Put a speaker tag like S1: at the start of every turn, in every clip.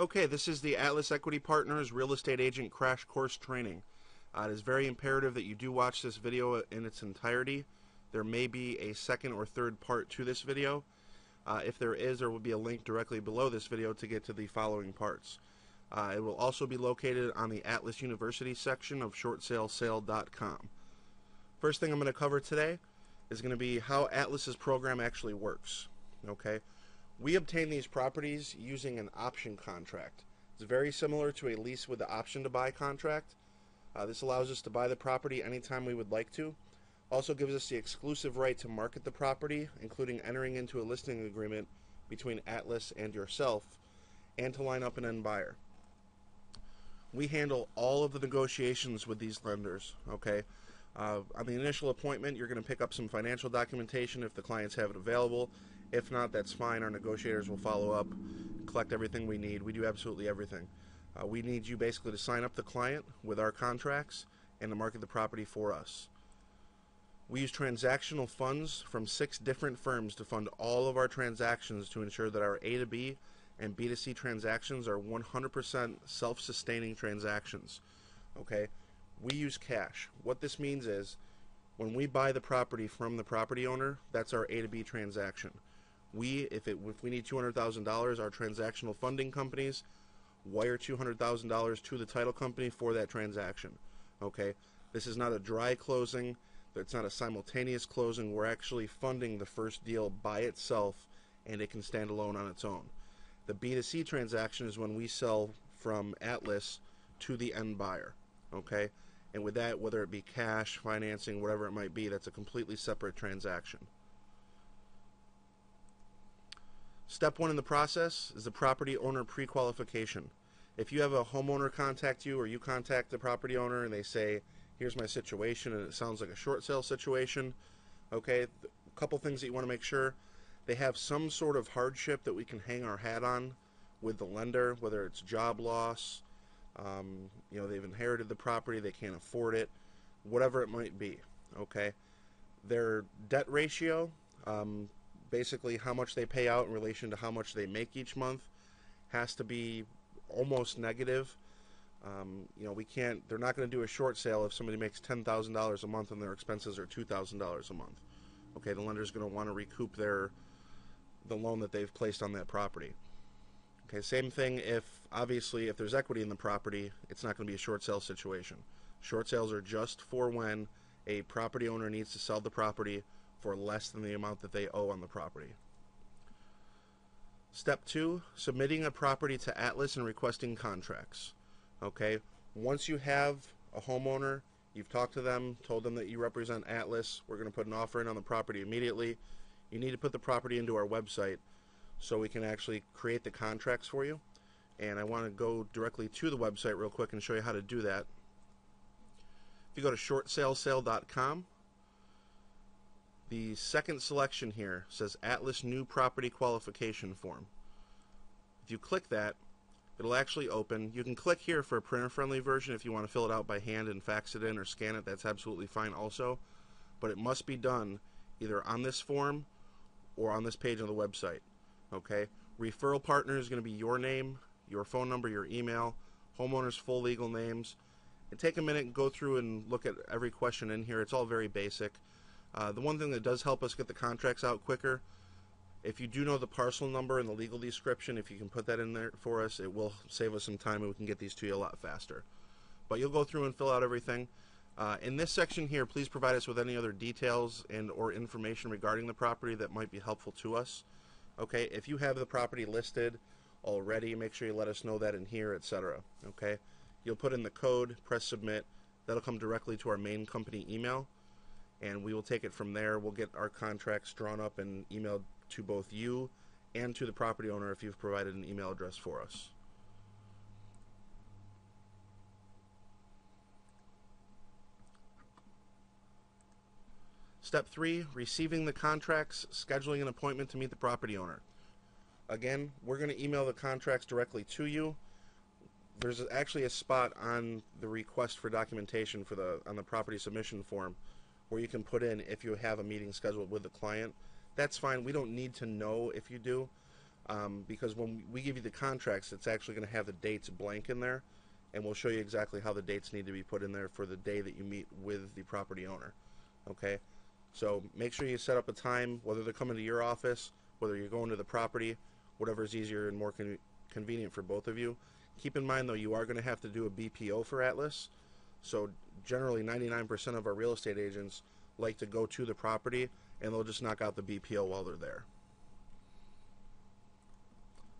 S1: Okay, this is the Atlas Equity Partners Real Estate Agent Crash Course Training. It is very imperative that you do watch this video in its entirety. There may be a second or third part to this video. If there is, there will be a link directly below this video to get to the following parts. It will also be located on the Atlas University section of shortsalesale.com. First thing I'm going to cover today is going to be how Atlas's program actually works. Okay. We obtain these properties using an option contract. It's very similar to a lease with the option to buy contract. This allows us to buy the property anytime we would like to. Also gives us the exclusive right to market the property, including entering into a listing agreement between Atlas and yourself, and to line up an end buyer. We handle all of the negotiations with these lenders. Okay. On the initial appointment, you're going to pick up some financial documentation if the clients have it available. If not, that's fine. Our negotiators will follow up, collect everything we need. We do absolutely everything. We need you basically to sign up the client with our contracts and to market the property for us. We use transactional funds from 6 different firms to fund all of our transactions to ensure that our A to B and B to C transactions are 100% self-sustaining transactions. Okay? We use cash. What this means is when we buy the property from the property owner, that's our A to B transaction. If we need $200,000, our transactional funding companies wire $200,000 to the title company for that transaction. Okay, this is not a dry closing. It's not a simultaneous closing. We're actually funding the first deal by itself, and it can stand alone on its own. The B2C transaction is when we sell from Atlas to the end buyer. Okay, and with that, whether it be cash, financing, whatever it might be, that's a completely separate transaction. Step 1 in the process is the property owner pre-qualification. If you have a homeowner contact you or you contact the property owner and they say, here's my situation, and it sounds like a short sale situation, okay, a couple things that you want to make sure. They have some sort of hardship that we can hang our hat on with the lender, whether it's job loss, they've inherited the property, they can't afford it, whatever it might be, okay. Their debt ratio, basically how much they pay out in relation to how much they make each month, has to be almost negative. They're not going to do a short sale if somebody makes $10,000 a month and their expenses are $2,000 a month. Okay, the lender's going to want to recoup the loan that they've placed on that property. Okay, same thing if there's equity in the property, it's not going to be a short sale situation. Short sales are just for when a property owner needs to sell the property for less than the amount that they owe on the property. Step 2, submitting a property to Atlas and requesting contracts. Okay, once you have a homeowner, you've talked to them, told them that you represent Atlas, we're going to put an offer in on the property immediately. You need to put the property into our website so we can actually create the contracts for you. And I want to go directly to the website real quick and show you how to do that. If you go to shortsalesale.com, the second selection here says Atlas New Property Qualification Form. If you click that, it'll actually open. You can click here for a printer-friendly version if you want to fill it out by hand and fax it in or scan it. That's absolutely fine also. But it must be done either on this form or on this page on the website. Okay? Referral partner is going to be your name, your phone number, your email, homeowner's full legal names. And take a minute and go through and look at every question in here. It's all very basic. The one thing that does help us get the contracts out quicker, if you do know the parcel number and the legal description, if you can put that in there for us, it will save us some time and we can get these to you a lot faster. But you'll go through and fill out everything. In this section here, please provide us with any other details and or information regarding the property that might be helpful to us. Okay, if you have the property listed already, make sure you let us know that in here, etc. Okay, you'll put in the code, press submit. That'll come directly to our main company email, and we will take it from there. We'll get our contracts drawn up and emailed to both you and to the property owner if you've provided an email address for us. Step 3, receiving the contracts, scheduling an appointment to meet the property owner. Again, we're going to email the contracts directly to you. There's actually a spot on the request for documentation on the property submission form where you can put in if you have a meeting scheduled with the client. That's fine. We don't need to know if you do. because when we give you the contracts, it's actually going to have the dates blank in there, and we'll show you exactly how the dates need to be put in there for the day that you meet with the property owner. Okay, so make sure you set up a time, whether they're coming to your office, whether you're going to the property, whatever is easier and more convenient for both of you. Keep in mind, though, you are going to have to do a BPO for Atlas. So generally 99% of our real estate agents like to go to the property, and they'll just knock out the BPO while they're there.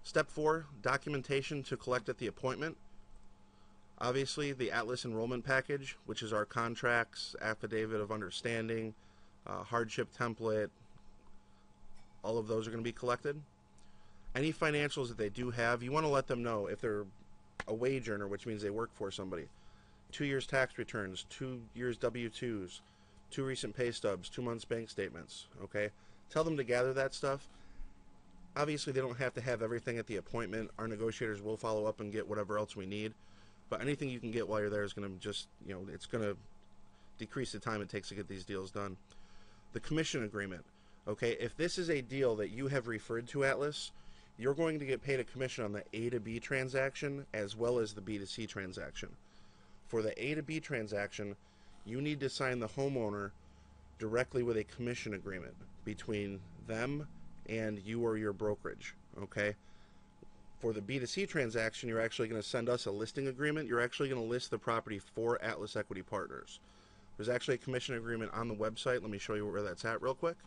S1: Step 4, documentation to collect at the appointment. Obviously, the Atlas enrollment package, which is our contracts, affidavit of understanding, hardship template, all of those are going to be collected. Any financials that they do have, you want to let them know if they're a wage earner, which means they work for somebody. 2 years tax returns, 2 years W-2s, 2 recent pay stubs, 2 months bank statements, okay? Tell them to gather that stuff. Obviously, they don't have to have everything at the appointment. Our negotiators will follow up and get whatever else we need. But anything you can get while you're there is going to just, it's going to decrease the time it takes to get these deals done. The commission agreement, okay? If this is a deal that you have referred to Atlas, you're going to get paid a commission on the A to B transaction as well as the B to C transaction. For the A to B transaction, you need to sign the homeowner directly with a commission agreement between them and you or your brokerage, okay? For the B to C transaction, you're actually going to send us a listing agreement. You're actually going to list the property for Atlas Equity Partners. There's actually a commission agreement on the website. Let me show you where that's at real quick.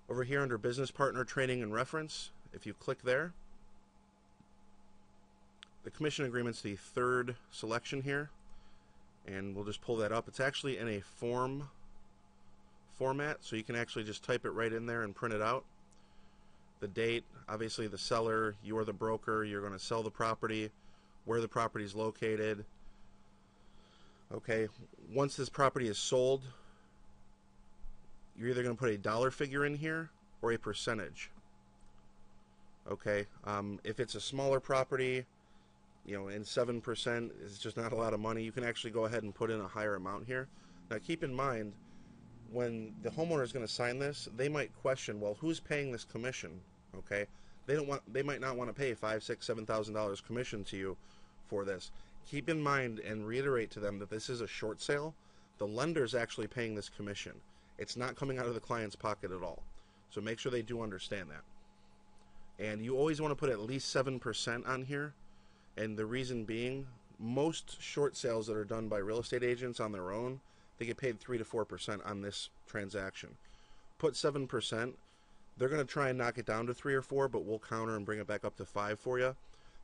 S1: Over here under Business Partner Training and Reference, if you click there, the commission agreement's the third selection here, and we'll just pull that up. It's actually in a format, so you can actually just type it right in there and print it out. The date, obviously the seller, you are the broker, you're going to sell the property, where the property is located. Okay, once this property is sold, you're either going to put a dollar figure in here or a percentage. Okay, if it's a smaller property, and 7% is just not a lot of money, you can actually go ahead and put in a higher amount here. Now keep in mind, when the homeowner is going to sign this, they might question, well, who's paying this commission? Okay, they might not want to pay $5,000, $6,000, $7,000 commission to you for this. Keep in mind and reiterate to them that this is a short sale. The lender is actually paying this commission. It's not coming out of the client's pocket at all. So make sure they do understand that. And you always want to put at least 7% on here. And the reason being, most short sales that are done by real estate agents on their own, they get paid 3 to 4% on this transaction. Put 7%. They're going to try and knock it down to 3 or 4, but we'll counter and bring it back up to 5 for you.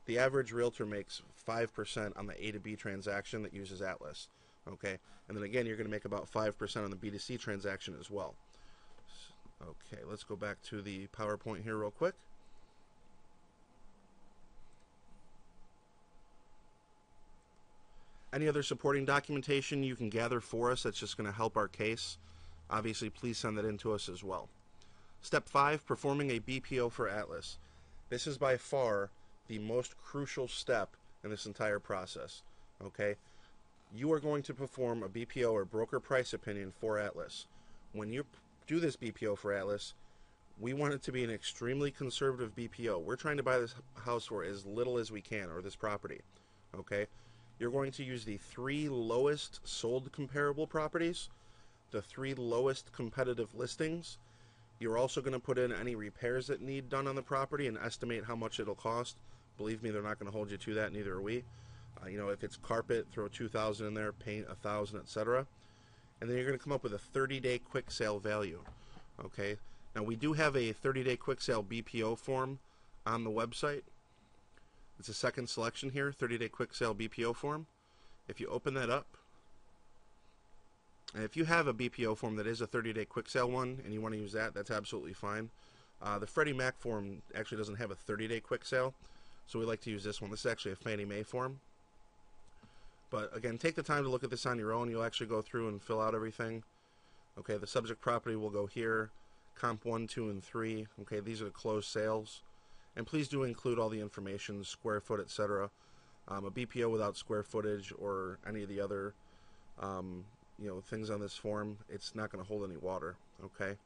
S1: The average realtor makes 5% on the A to B transaction that uses Atlas. Okay, and then again, you're going to make about 5% on the B to C transaction as well. Okay, let's go back to the PowerPoint here real quick. Any other supporting documentation you can gather for us that's just going to help our case, obviously please send that in to us as well. Step 5, performing a BPO for Atlas. This is by far the most crucial step in this entire process. Okay, you are going to perform a BPO or broker price opinion for Atlas. When you do this BPO for Atlas, we want it to be an extremely conservative BPO. We're trying to buy this house for as little as we can, or this property. Okay, you're going to use the 3 lowest sold comparable properties, the 3 lowest competitive listings. You're also going to put in any repairs that need done on the property and estimate how much it'll cost. Believe me, they're not going to hold you to that, neither are we. If it's carpet, throw $2,000 in there, paint $1,000, etc. And then you're going to come up with a 30-day quick sale value. Okay. Now we do have a 30-day quick sale BPO form on the website. It's a second selection here, 30-day quick sale BPO form. If you open that up, and if you have a BPO form that is a 30-day quick sale one and you want to use that, that's absolutely fine. The Freddie Mac form actually doesn't have a 30-day quick sale, so we like to use this one. This is actually a Fannie Mae form. But again, take the time to look at this on your own. You'll actually go through and fill out everything. Okay, the subject property will go here. Comp 1, 2, and 3. Okay, these are the closed sales. And please do include all the information, square foot, etc. A BPO without square footage or any of the other things on this form, it's not going to hold any water. Okay.